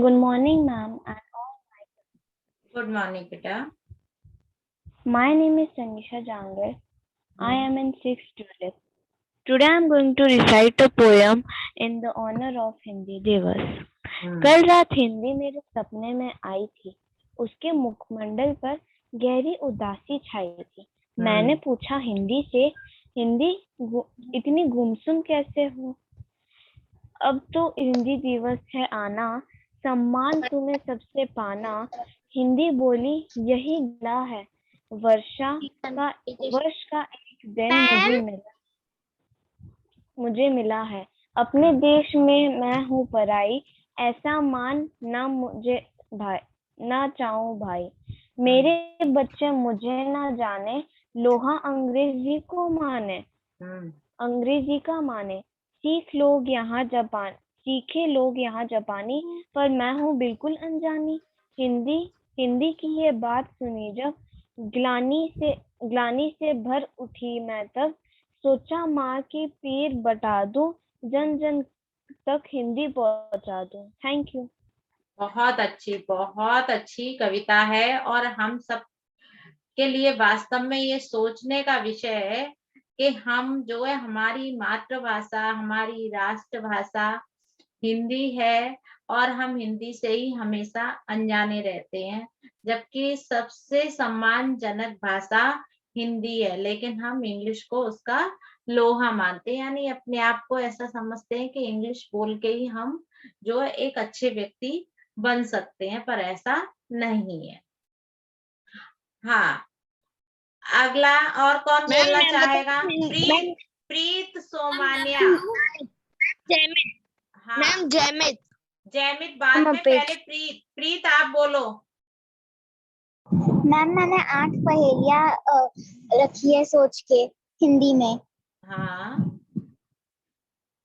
Good morning, ma'am. And good morning बेटा। my name is Sangisha Jangar. I am in 6th Tulip. Today I am going to recite a poem in the honor of Hindi Divas. कल रात हिंदी मेरे सपने में आई थी, उसके मुखमंडल पर गहरी उदासी छाई थी। मैंने पूछा हिंदी से, हिंदी इतनी गुमसुम कैसे हो? अब तो हिंदी दिवस है आना, सम्मान तुम्हें सबसे पाना। हिंदी बोली यही गिला है, वर्ष का एक दिन मुझे मिला है। अपने देश में मैं हूँ पराई, ऐसा मान ना मुझे भाई, ना चाहूं भाई। मेरे बच्चे मुझे ना जाने, लोहा अंग्रेजी को माने, अंग्रेजी का माने। सीखे लोग यहाँ जापानी, पर मैं हूँ बिल्कुल अनजानी। हिंदी हिंदी की ये बात सुनी जब, ग्लानी से भर उठी मैं तब। सोचा माँ की पीर बता दूं, जन जन तक हिंदी पहुंचा दूं। Thank you. बहुत अच्छी कविता है और हम सब के लिए वास्तव में ये सोचने का विषय है कि हम जो है हमारी मातृभाषा, हमारी राष्ट्रभाषा हिंदी है और हम हिंदी से ही हमेशा अनजाने रहते हैं, जबकि सबसे सम्मानजनक भाषा हिंदी है, लेकिन हम इंग्लिश को उसका लोहा मानते हैं, यानी अपने आप को ऐसा समझते हैं कि इंग्लिश बोल के ही हम जो है एक अच्छे व्यक्ति बन सकते हैं, पर ऐसा नहीं है। हाँ, अगला और कौन बोलना चाहेगा? प्रीत सोमान्या। हाँ जैमित बाद में, पहले प्रीत आप बोलो। मैम मैंने 8 पहेलियां रखी है सोच के हिंदी में। हाँ,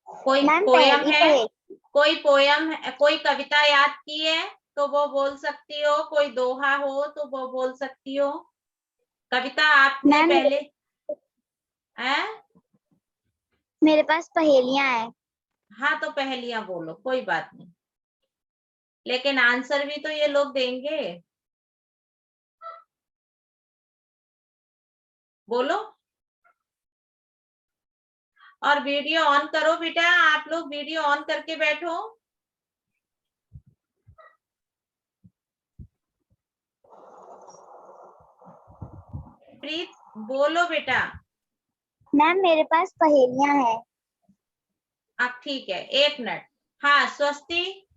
कोई मैम पोयम है, कोई कविता याद की है तो वो बोल सकती हो, कोई दोहा हो तो वो बोल सकती हो। कविता आपने पहले मेरे पास पहेलियां है। हाँ तो पहेलियां बोलो, कोई बात नहीं, लेकिन आंसर भी तो ये लोग देंगे। बोलो। और वीडियो ऑन करो बेटा, आप लोग वीडियो ऑन करके बैठो। प्रीत बोलो बेटा। मैम मेरे पास पहेलियां है। अब ठीक है, 1 मिनट। हाँ स्वस्ति।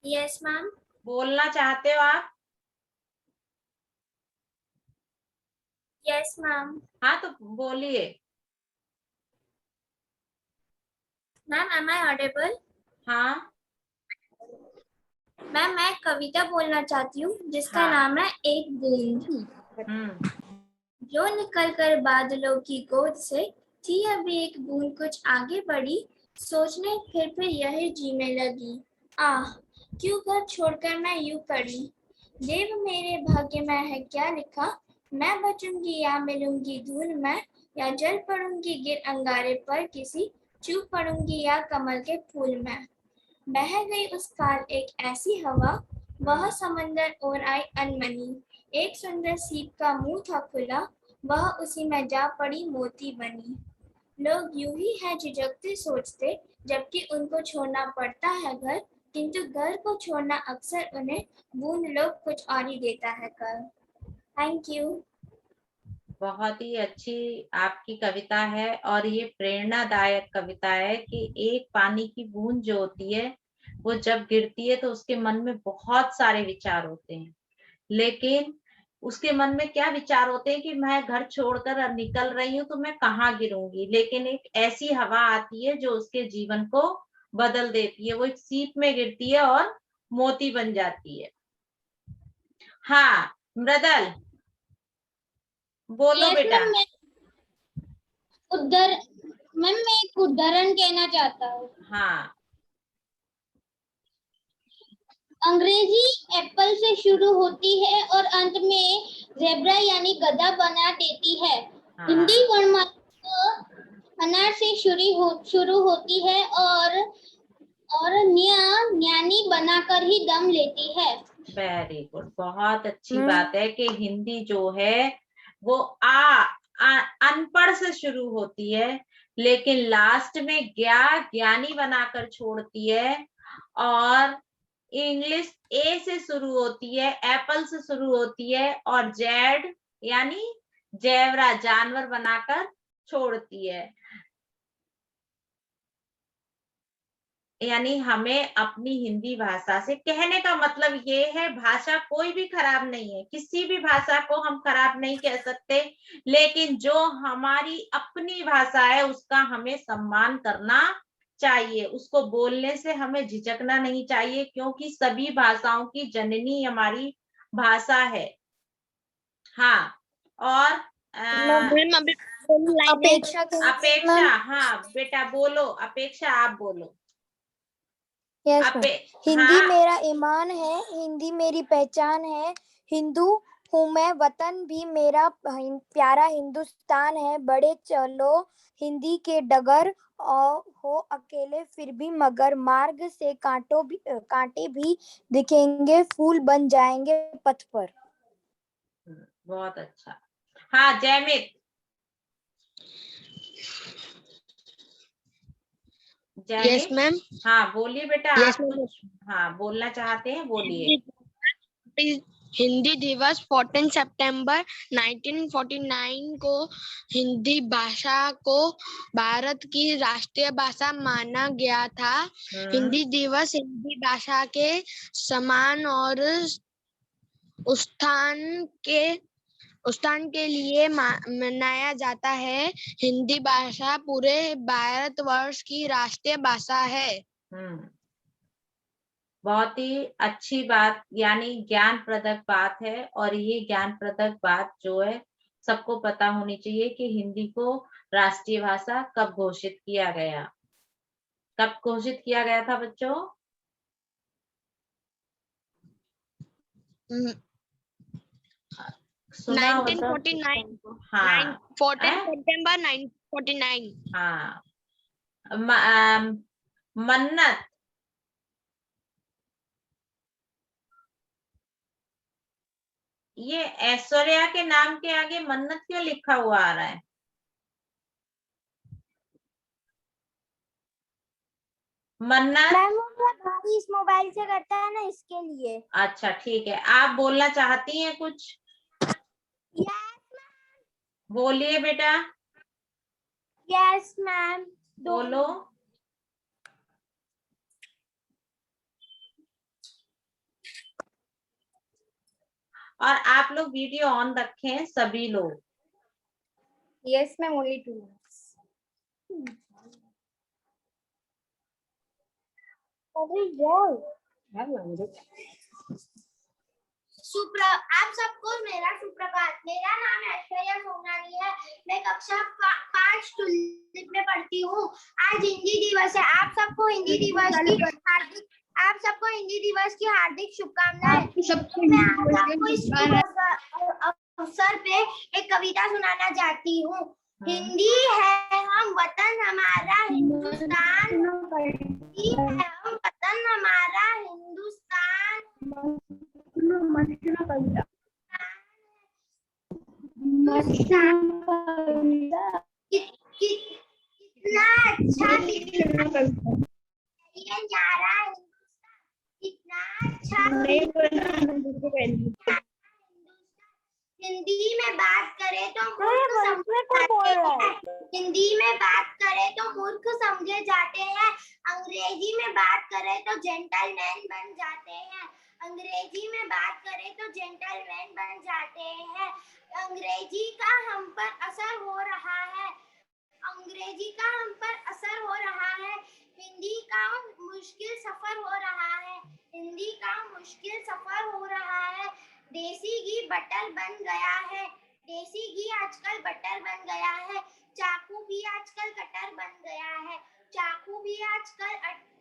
Yes ma'am. बोलना चाहते हो आप? Yes ma'am. हाँ तो बोलिए। Ma'am am I audible? हाँ मैम मैं कविता बोलना चाहती हूँ जिसका नाम है एक बूंद। जो निकल कर बादलों की गोद से थी अभी एक बूंद कुछ आगे बढ़ी, सोचने फिर यही जीने लगी। आह क्यों घर छोड़कर मैं यूं पड़ी, देव मेरे भाग्य में है क्या लिखा, मैं बचूंगी या मिलूंगी धूल में, या जल पड़ूंगी गिर अंगारे पर किसी, चूक पड़ूंगी या कमल के फूल में। बह गई उस काल एक ऐसी हवा, वह समंदर और आई अनमनी, एक सुंदर सीप का मुंह था खुला, वह उसी में जा पड़ी मोती बनी। लोग यूं ही है झिझकते सोचते, जबकि उनको छोड़ना पड़ता है घर, किंतु घर को छोड़ना अक्सर उन्हें बूंद लोग कुछ और ही देता है कर। Thank you. बहुत ही अच्छी आपकी कविता है और ये प्रेरणादायक कविता है कि एक पानी की बूंद जो होती है वो जब गिरती है तो उसके मन में बहुत सारे विचार होते हैं, लेकिन उसके मन में क्या विचार होते हैं कि मैं घर छोड़कर निकल रही हूँ तो मैं कहाँ गिरूंगी, लेकिन एक ऐसी हवा आती है जो उसके जीवन को बदल देती है, वो एक सीप में गिरती है और मोती बन जाती है। हाँ मृदल बोलो बेटा। मैं एक उदाहरण कहना चाहता हूँ। हाँ अंग्रेजी एप्पल से शुरू होती है और अंत में ज़ेब्रा यानी गधा बना देती है। हिंदी वर्णमाला अनार से शुरू होती है और और न्यानी बनाकर ही दम लेती है। वेरी गुड, बहुत अच्छी बात है कि हिंदी जो है वो अनपढ़ से शुरू होती है, लेकिन लास्ट में ज्ञानी बनाकर छोड़ती है। और इंग्लिश ए से शुरू होती है, एप्पल से शुरू होती है, और जेड यानी जेवरा जानवर बनाकर छोड़ती है। यानी हमें अपनी हिंदी भाषा से, कहने का मतलब ये है, भाषा कोई भी खराब नहीं है, किसी भी भाषा को हम खराब नहीं कह सकते, लेकिन जो हमारी अपनी भाषा है उसका हमें सम्मान करना चाहिए, उसको बोलने से हमें झिझकना नहीं चाहिए, क्योंकि सभी भाषाओं की जननी हमारी भाषा है। हाँ, और अपेक्षा अपेक्षा, हाँ बेटा बोलो, अपेक्षा आप बोलो। Yes ma'am. हिंदी हाँ, मेरा ईमान है, हिंदी मेरी पहचान है, हिंदू हूँ मैं, वतन भी मेरा प्यारा हिंदुस्तान है। बड़े चलो हिंदी के डगर, और हो अकेले फिर भी मगर, मार्ग से कांटे भी दिखेंगे, फूल बन जाएंगे पथ पर। बहुत अच्छा। हाँ जयमित, यस मैम। हाँ बोलिए बेटा, यस आप मैम। कुछ हाँ बोलना चाहते हैं, बोलिए। हिंदी दिवस 14 सितंबर 1949 को हिंदी भाषा को भारत की राष्ट्रीय भाषा माना गया था। हिंदी दिवस हिंदी भाषा के सम्मान और उत्थान के लिए मनाया जाता है। हिंदी भाषा पूरे भारतवर्ष की राष्ट्रीय भाषा है। बहुत ही अच्छी बात, यानी ज्ञानप्रदक बात है, और ये ज्ञानप्रदक बात जो है सबको पता होनी चाहिए कि हिंदी को राष्ट्रीय भाषा कब घोषित किया गया। कब घोषित किया गया था बच्चों? 1949। हाँ 14 सितंबर 1949। हाँ। मन्नत, ये ऐश्वर्या के नाम के आगे मन्नत क्यों लिखा हुआ आ रहा है? मन्नत, मैम वो भाई इस मोबाइल से करता है ना, इसके लिए। अच्छा ठीक है, आप बोलना चाहती हैं कुछ? बोलिए बेटा, यस मैम। बोलो। और आप लोग वीडियो ऑन रखें सभी लोग। Yes ma'am, only 2 minutes. आप सबको मेरा सुप्रभात। मेरा नाम ऐश्वर्या सोनानी है। मैं कक्षा 5 टुलिप में पढ़ती हूँ। आज हिंदी दिवस है। आप सबको हिंदी दिवस की हार्दिक शुभकामनाएं। मैं आज आपको इस अवसर पे एक कविता सुनाना चाहती हूँ। हिंदी है हम वतन हमारा हिंदुस्तान, हिंदी है हम वतन हमारा हिंदुस्तान, कितना अच्छा ये न्यारा हिंदुस्तान, कितना अच्छा हिंदी में बात करें तो मूर्ख समझे जाते हैं। हिंदी में बात करें तो मूर्ख समझे जाते हैं। अंग्रेजी में बात करें तो जेंटलमैन बन जाते हैं। अंग्रेजी में बात करें तो जेंटलमैन बन जाते हैं। अंग्रेजी का हम पर असर हो रहा है। अंग्रेजी का हम पर असर हो रहा है। हिंदी का मुश्किल सफर हो रहा है। हिंदी का मुश्किल सफर हो रहा है। देसी घी बटर बन गया है। देसी घी आजकल बटर बन गया है। चाकू भी आजकल कटर बन गया है। चाकू भी आजकल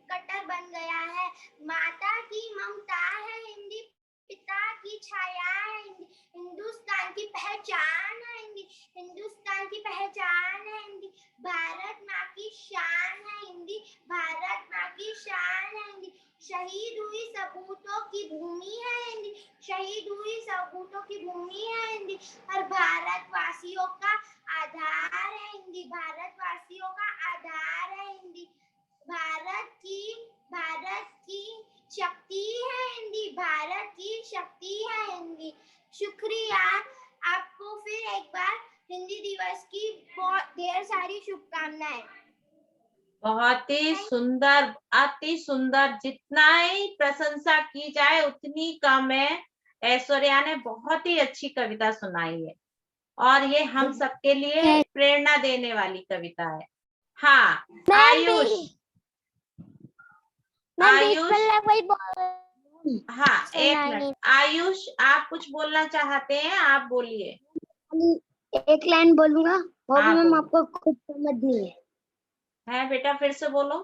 कटर बन गया है। माता की ममता है हिंदी, पिता की छाया है हिंदी, हिंदुस्तान की पहचान है हिंदी, हिंदुस्तान की पहचान है हिंदी, भारत माँ की शान है हिंदी, भारत माँ की शान है हिंदी। शहीद हुई सपूतों की भूमि है हिंदी, शहीद हुई सपूतों की भूमि है हिंदी। हर भारतवासियों का आधार है हिंदी, भारतवासियों का आधार है हिंदी। भारत की शक्ति है हिंदी, भारत की शक्ति है हिंदी। शुक्रिया, आपको फिर एक बार हिंदी दिवस की बहुत ढेर सारी शुभकामनाएं। बहुत ही सुंदर, अति सुंदर। जितना ही प्रशंसा की जाए उतनी कम है। ऐश्वर्या ने बहुत ही अच्छी कविता सुनाई है और ये हम सबके लिए प्रेरणा देने वाली कविता है। हाँ, आयुष, आयुष, हाँ एक मिनट, आयुष आप कुछ बोलना चाहते हैं, आप बोलिए। एक लाइन बोलूंगा, वो हाँ, भी मैम बोलो। आपको खुद समझनी है बेटा, फिर से बोलो।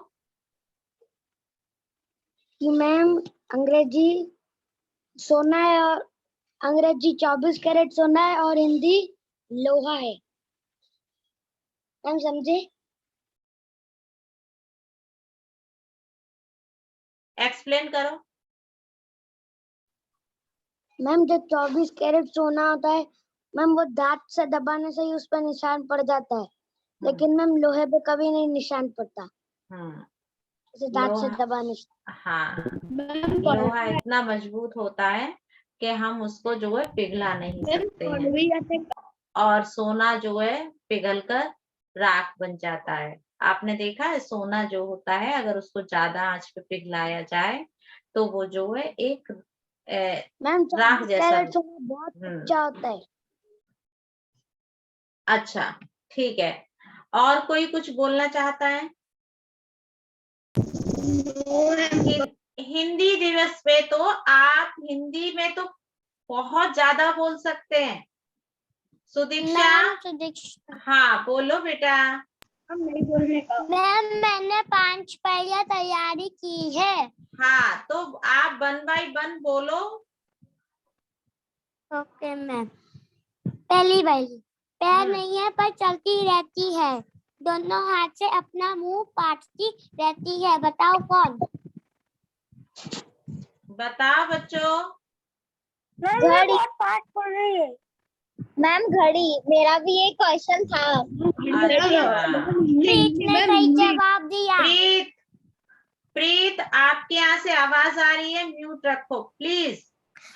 कि मैम अंग्रेजी सोना है और अंग्रेजी 24 कैरेट सोना है और हिंदी लोहा है। मैम समझे? एक्सप्लेन करो। मैम जो 24 कैरेट सोना होता है मैम, वो दांत से दबाने से ही उस पर निशान पड़ जाता है, लेकिन मैम लोहे पे कभी नहीं निशान पड़ता, जैसे दांत से दबाने से। हाँ, लोहा इतना मजबूत होता है कि हम उसको जो है पिघला नहीं सकते हैं, और सोना जो है पिघलकर राख बन जाता है। आपने देखा है, सोना जो होता है अगर उसको ज्यादा आंच पे पिघलाया जाए तो वो जो है एक मैम राख जैसा। बहुत अच्छा होता है। अच्छा, ठीक है। और कोई कुछ बोलना चाहता है? हिंदी दिवस पे तो आप हिंदी में तो बहुत ज्यादा बोल सकते हैं। सुदीक्षा, हाँ बोलो बेटा। मैम मैंने 5 पहले तैयारी की है। हाँ, तो आप 1 बाय 1 बोलो। Okay ma'am. पहली पैर नहीं है पर चलती रहती है, दोनों हाथ से अपना मुंह पाटती रहती है, बताओ कौन? बताओ बच्चों। घड़ी। पाठ पढ़ रही है मैम, घड़ी। मेरा भी एक क्वेश्चन था। प्रीत ने सही जवाब दिया। प्रीत आपके यहाँ से आवाज आ रही है, म्यूट रखो प्लीज।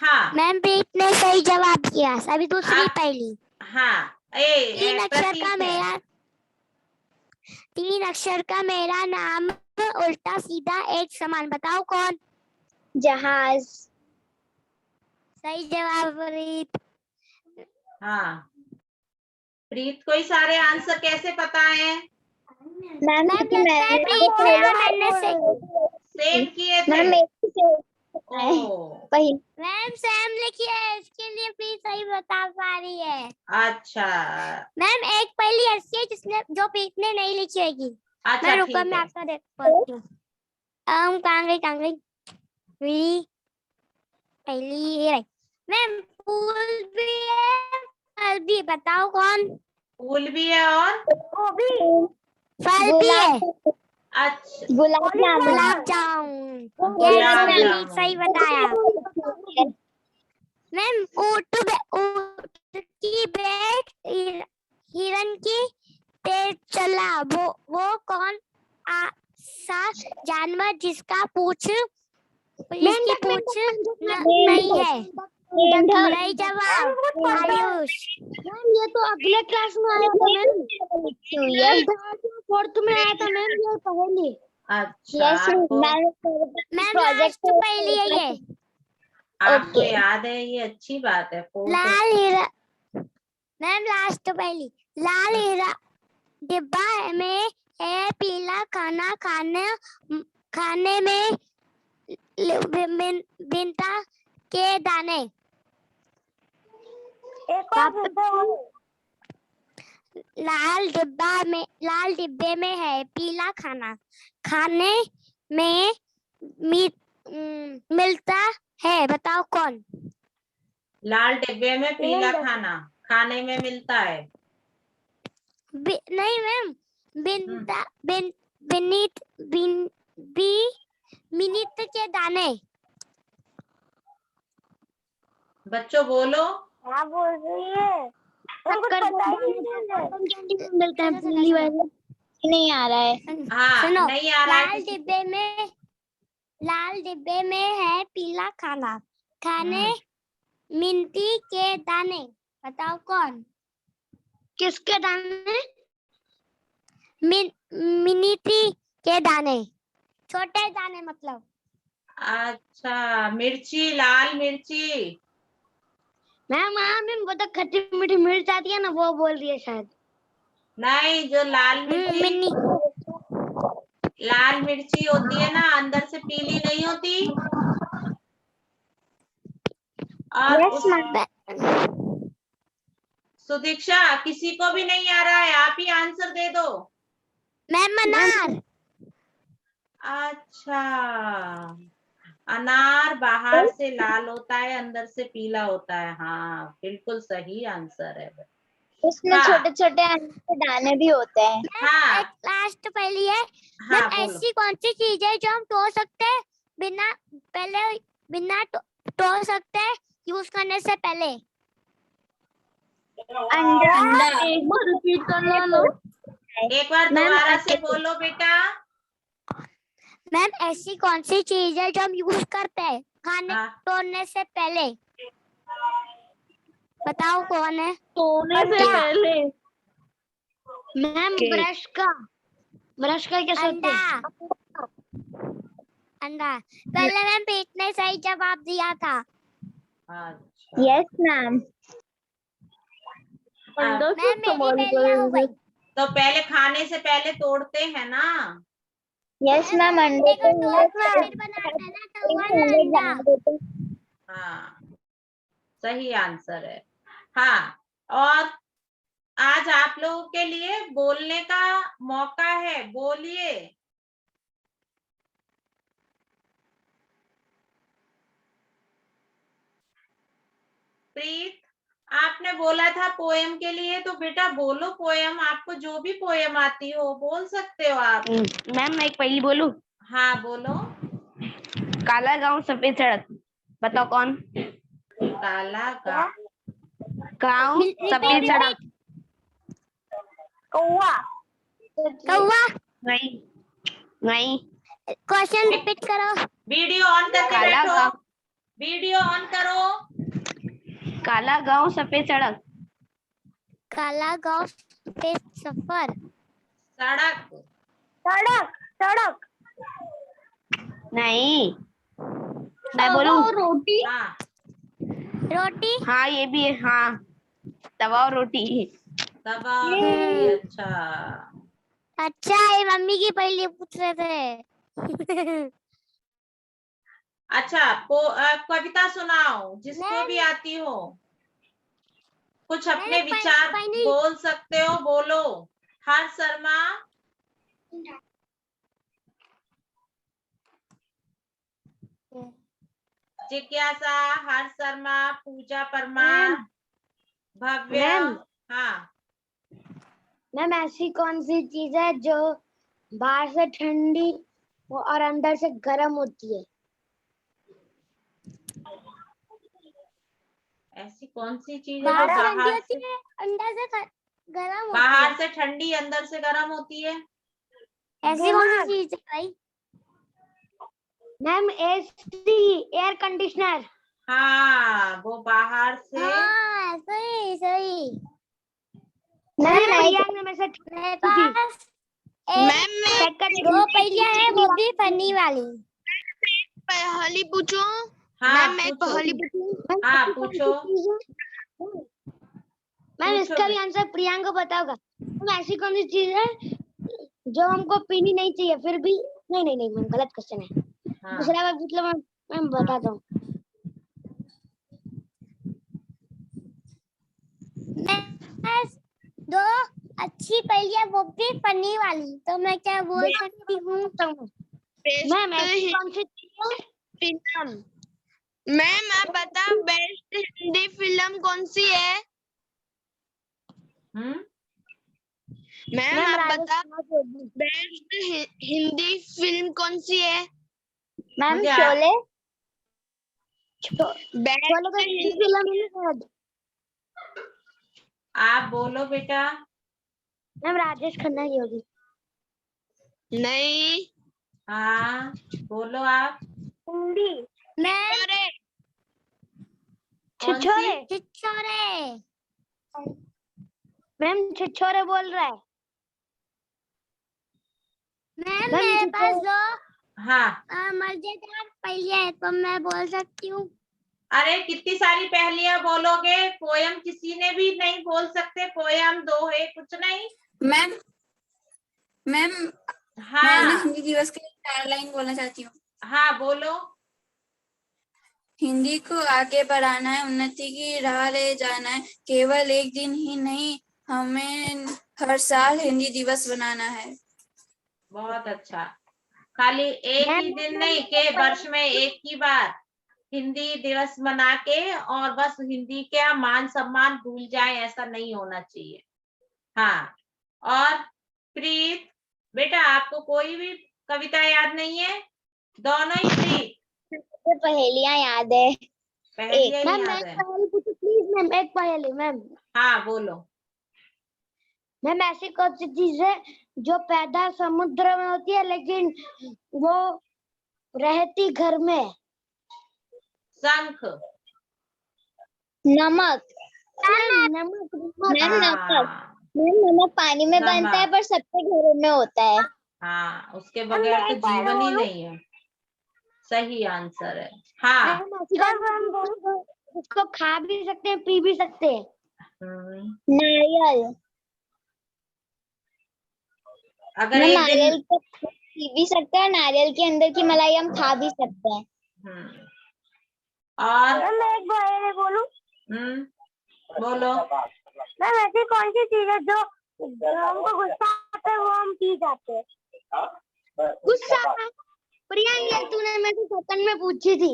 हाँ मैम, प्रीत ने सही जवाब दिया। अभी दूसरी पहली। हाँ, 3 अक्षर का मेरा नाम, उल्टा सीधा एक समान, बताओ कौन? जहाज। सही जवाब प्रीत। हाँ, प्रीत को ही सारे आंसर कैसे पता है? मैम सेव किए थे। मैम सैम लिखी है, इसके लिए प्लीज सही बता पा रही है। अच्छा मैम एक पहली ऐसी है जिसने जो प्रीत ने नहीं लिखी होगी। अच्छा, मैं रुको, मैं आपका देख पाती हूँ। कहाँ गई पहली। मैम फूल भी है, फल भी, बताओ कौन? फूल भी है और फल भी है। अच्छा, गुलाब जामुन। सही बताया। मैम ऊँट की बैठ हिरन की तेज चला, वो कौन सा जानवर जिसका पूछ नहीं है? सही जवाब आयुष। मैम ये तो अगले क्लास में आया था मैम, फोर्थ में आया था मैम, ये पहली। अच्छा, मैम लास्ट पहली है ये। आपको याद है, ये अच्छी बात है। लाल हीरा। मैम लास्ट पहली। लाल हीरा डिब्बा में है, पीला खाना खाने में बिनता के दाने। लाल डिब्बे में है, पीला खाना खाने में मिलता है, बताओ कौन? लाल डिब्बे में पीला खाना खाने में मिलता है। नहीं मैम, बिनता बिन बिनित बिन बी मिनिट के दाने। बच्चों बोलो। क्या बोल रही है? मिलते हैं पीली वाली। नहीं आ रहा है। हाँ, सुनो, नहीं आ रहा है लाल डिब्बे में है पीला खाना, खाने मिनती के दाने। बताओ कौन? किसके दाने? मिनिटी के दाने, छोटे दाने मतलब। अच्छा, मिर्ची, लाल मिर्ची। मैम वो तो खट्टी मीठी मिर्च आती है ना, वो बोल रही है शायद। नहीं, जो लाल मिर्ची, मिनी लाल मिर्ची होती है ना, अंदर से पीली नहीं होती। और सुदीक्षा, किसी को भी नहीं आ रहा है, आप ही आंसर दे दो। मैम अनार। अच्छा, अनार बाहर से लाल होता है, अंदर से पीला होता है। हाँ, बिल्कुल सही आंसर है। उसमें हाँ। छोटे छोटे दाने भी होते हैं। हाँ, एक लास्ट पहली है। हाँ, मैम बोलो। ऐसी कौन सी चीज है जो हम तोड़ सकते हैं बिना तोड़ सकते हैं यूज करने से पहले? अंडा। एक बार रिपीट करना ना। एक बार दोबारा से बोलो बेटा। मैम ऐसी कौन सी चीज है जो हम यूज करते हैं खाने तोड़ने से पहले? बताओ कौन है? तोड़ने से पहले मैम ब्रश का कैसे होते हैं? अंडा। पहले मैम पीठ ने सही जवाब दिया था। अच्छा, यस मैम। मैम मेरी पहली हो गई। तो पहले खाने से पहले तोड़ते हैं ना। यस मैम, अंडे को तोड़ के फिर बनाते हैं ना, तो हुआ ना अंडा। हाँ, सही आंसर है। हाँ, और आज आप लोगों के लिए बोलने का मौका है, बोलिए। प्रीत, आपने बोला था पोएम के लिए, तो बेटा बोलो पोएम। आपको जो भी पोएम आती हो बोल सकते हो आप। मैम मैं एक पहली बोलूं? हाँ, बोलो। काला गांव सफेद सड़क, बताओ कौन? काला गांव सफेद सड़क। कौवा। कौवा। नहीं नहीं। क्वेश्चन रिपीट करो। वीडियो ऑन करके काला बैठो। गांव, वीडियो ऑन करो। काला गांव सफेद सड़क। काला गांव पे सफर। सड़क। सड़क। सड़क। नहीं, मैं बोलूं? रोटी। हाँ, रोटी। हाँ ये भी है। हाँ, तवा और रोटी। तवा और रोटी। अच्छा, अच्छा, ये मम्मी की पहले पूछ रहे थे। अच्छा। कविता सुनाओ, जिसको भी आती हो। कुछ अपने विचार बोल सकते हो, बोलो। हर्ष शर्मा। जिज्ञासा, हर्ष शर्मा, पूजा परमार, भव्य। हाँ, मैम ऐसी कौन सी चीज है जो बाहर से ठंडी और अंदर से गर्म होती है? ऐसी कौन सी चीज है जो बाहर से अंदर से गर्म बाहर से ठंडी, अंदर से गर्म होती है? ऐसी कौन सी चीज है भाई? Ma'am AC, air conditioner. हाँ, वो बाहर से। हाँ, सही सही। मैम में से मेरे पास दो पहिया है, वो भी फनी वाली। पहली पूछो। हाँ, मैं पूछो। पहली पूछूं? हाँ, पूछो। मैम इसका भी आंसर प्रियांका बताओगा। मैम ऐसी कौन सी चीज है जो हमको पीनी नहीं चाहिए फिर भी? नहीं मैम, गलत क्वेश्चन है। हाँ, दूसरा बार पूछ लो मैम बताता हूँ। दो अच्छी पहिया, वो भी फनी वाली, तो मैं क्या बोल सकती हूँ? मैम ऐसी कौन सी चीज है? फिल्म। मैम आप बताओ, बेस्ट हिंदी फिल्म कौन सी है? मैम आप बता, बेस्ट हिंदी फिल्म कौन सी है? मैम मुझे शोले। बेस्ट शोले तो हिंदी फिल्म है ना शायद। आप बोलो बेटा। मैम राजेश खन्ना की होगी। नहीं। हाँ बोलो आप। हिंदी। मैम अरे कौन सी? छिछोरे। छिछोरे। मैम छिछोरे बोल रहा है। मैम मेरे पास दो हाँ मजेदार पहेली है तो मैं बोल सकती हूँ। अरे कितनी सारी पहेलियां बोलोगे? पोयम किसी ने भी नहीं बोल सकते? पोयम दो है, कुछ नहीं। मैम मैम हाँ मैं ना हिंदी दिवस के लिए 4 लाइन बोलना चाहती हूँ। हाँ बोलो। हिंदी को आगे बढ़ाना है, उन्नति की राह ले जाना है, केवल एक दिन ही नहीं हमें हर साल हिंदी दिवस बनाना है। बहुत अच्छा। खाली एक ही दिन नहीं के वर्ष में एक ही बार हिंदी दिवस मना के और बस हिंदी का मान सम्मान भूल जाए, ऐसा नहीं होना चाहिए। हाँ और प्रीत बेटा, आपको कोई भी कविता याद नहीं है? दोनों ही प्रीत पहेलियाँ याद है। पहेलियां ही मैम याद मैं है। पहेली पूछूं प्लीज मैम? एक पहेली मैम। हाँ बोलो। मैम ऐसी कौन सी चीज है जो पैदा समुद्र में होती है लेकिन वो रहती घर में? शंख। नमक। नमक। हाँ नमक पानी में बनता है नमक। पर सबके घरों में होता है। हाँ उसके बगैर तो जीवन ही नहीं है। सही आंसर है। हाँ उसको खा भी सकते हैं, पी भी सकते हैं। हम्म, नारियल। अगर एक दिन नारियल को पी भी सकते हैं, नारियल के अंदर की मलाई हम खा भी सकते हैं। और मैं एक पहेली बोलूं? बोलो। मैम ऐसी कौन सी चीज है जो हमको गुस्सा आता है वो हम पी जाते हैं? गुस्सा। प्रियंका तूने मेरे से सेकंड में पूछी थी।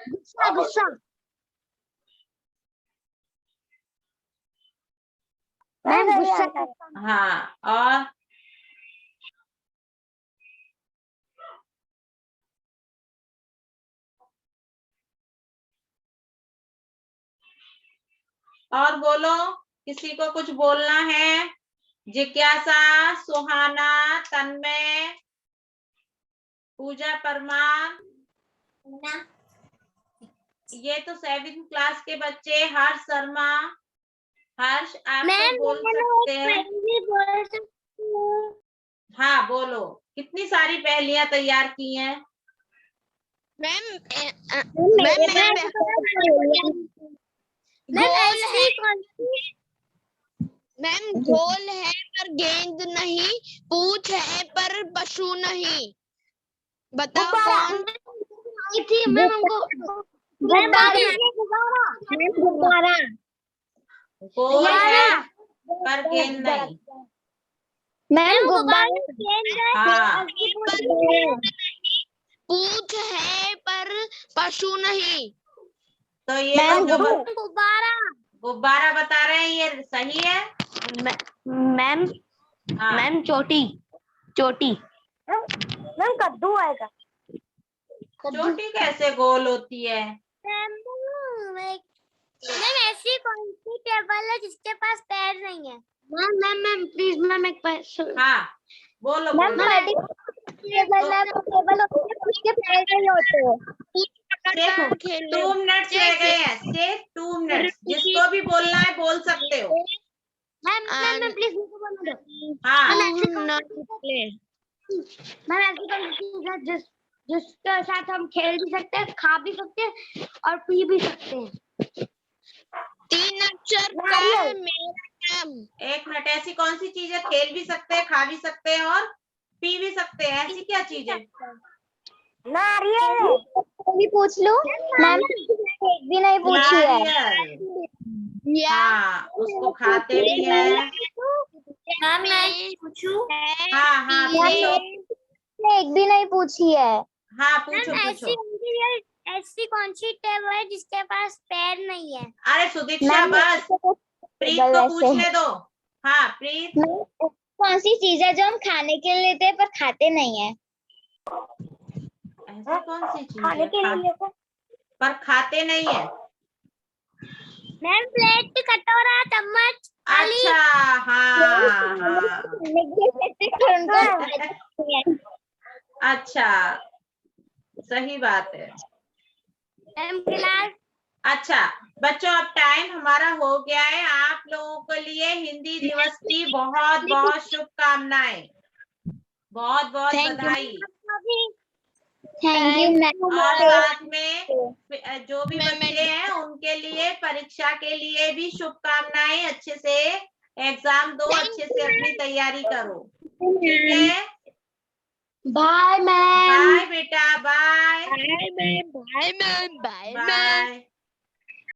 गुस्सा गुस्सा। मैम गुस्सा। हाँ और बोलो, किसी को कुछ बोलना है? जिज्ञासा, सुहाना, तन्मय, पूजा परमार, ये तो 7th क्लास के बच्चे। हर्ष शर्मा, हर्ष आप तो बोल सकते हैं। हाँ बोलो, कितनी सारी पहेलियां तैयार की हैं? मैम मैम गोल है पर गेंद नहीं, पूछ है पर पशु नहीं, बताओ कौन? थी मैम हमको। गुब्बारा। गोल है पर गेंद नहीं। मैम गुब्बारा। हाँ पूछ है पर पशु नहीं। तो ये तो जो गुब्बारा। गुब्बारा बता रहे हैं ये सही है। मैम हाँ मैम चोटी। चोटी। मैम कद्दू आएगा। चोटी कैसे गोल होती है? मैम ऐसी कौन सी टेबल है जिसके पास पैर नहीं है? मैम प्लीज मैम एक हाँ बोलो मैम बोलो। टेबल है, टेबल होती है उसके पैर नहीं होते। सिर्फ 2 मिनट्स रह गए हैं, सिर्फ 2 मिनट्स। जिसको भी बोलना है बोल सकते हो। मैम प्लीज मुझे बोलने दो। हाँ मैम ऐसी कौन सी चीज है जिसके साथ हम खेल भी सकते हैं, खा भी सकते हैं और पी भी सकते हैं? 3 अक्षर का है मेरा नाम। एक मिनट, ऐसी कौन सी चीज है खेल भी सकते हैं, खा भी सकते हैं और पी भी सकते हैं? ऐसी क्या चीज है? नारियल। भी पूछ लो मैम। एक भी नहीं पूछी है। नारियल। हाँ उसको खाते भी हैं। मैम मैं पूछूं? हाँ हाँ पूछो। एक भी नहीं पूछी है। हाँ पूछो पूछो। ऐसी कौन सी टेबल है जिसके पास पैर नहीं है? अरे सुदीक्षा बस, प्रीत को पूछने दो। हाँ प्रीत। कौन सी चीज है जो हम खाने के लिए लेते हैं पर खाते नहीं है? ऐसी कौन सी चीज खाने है के लिए लेते पर खाते नहीं है? मैम प्लेट, कटोरा, चम्मच। अच्छा, हाँ हाँ, खाने के लिए लेते हैं पर उनको खाते नहीं है। अच्छा, सही बात है। मैम गिलास। अच्छा बच्चों, अब टाइम हमारा हो गया है। आप लोगों के लिए हिंदी दिवस की बहुत बहुत शुभकामनाएं, बहुत बहुत बधाई। Thank you ma'am. और साथ में जो भी बच्चे हैं उनके लिए परीक्षा के लिए भी शुभकामनाएं। अच्छे से एग्जाम दो, अच्छे से अपनी तैयारी करो, ठीक है? Bye ma'am. बाय बेटा, bye bye ma'am, bye ma'am, bye ma'am. Bye.